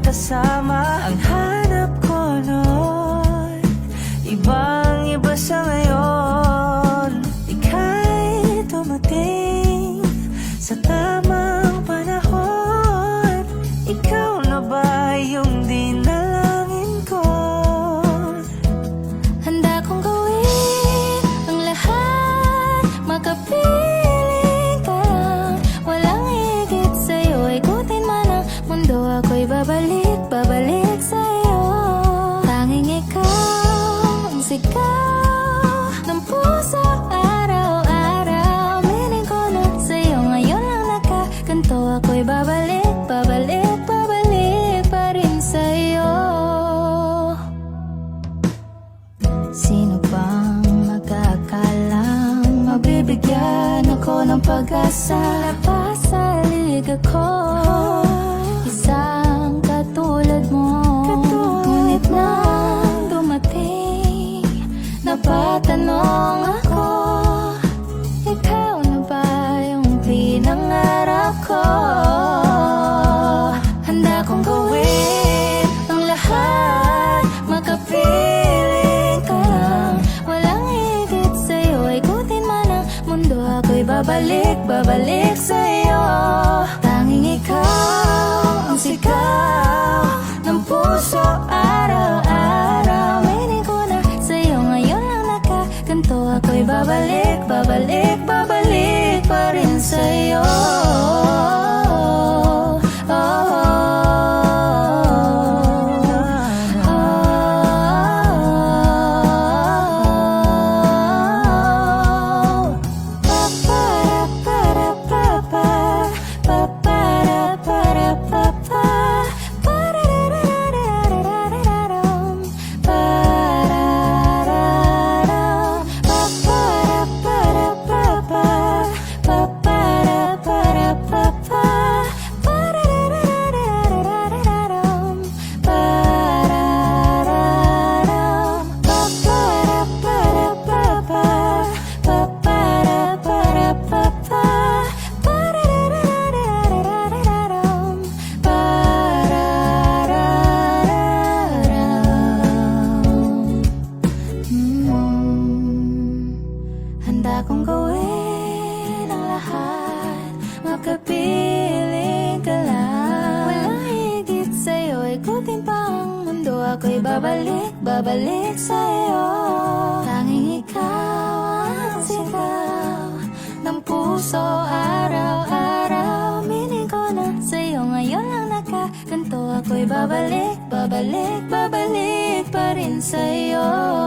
kasama. Ang hanap ko noon, ibang-iba sa ngayon. Ika'y dumating sa tamang panahon. Ikaw na ba yung dinalangin ko? Handa kong gawin ang lahat, makapiling ka lang. Walang higit sa'yo, ikutin man ang mundo. Ako'y babalik, babalik sa'yo. Tanging ikaw ang sigaw ng puso araw-araw. Meaning ko na sa'yo, ngayon lang nakaganto. Ako'y babalik, babalik, babalik pa rin sa'yo. Sino bang magkakalang mabibigyan ako ng pag-asa? Napasalig ako, isang katulad mo. Ngunit nang dumating, napatanong ako, ikaw na ba yung pinangarap ko? Handa kong gawin ang lahat, makapiling ka lang. Walang higit sa'yo, ikutin man ang mundo. Ako'y babalik, babalik sa'yo. Tanging ikaw ang sigaw ng puso araw-araw. Meaning ko na sa'yo, ngayon lang nakaganto. Ako'y babalik, babalik, babalik pa rin sa'yo. Handa kong gawin ang lahat, makapiling ka lang. Walang higit sa'yo, ikutin pa ang mundo. Ako'y babalik, babalik sa'yo. Tanging ikaw ang sigaw ng puso araw-araw. Meaning ko na sa'yo, ngayon lang nakaganto. Ako'y babalik, babalik, babalik pa rin sa'yo.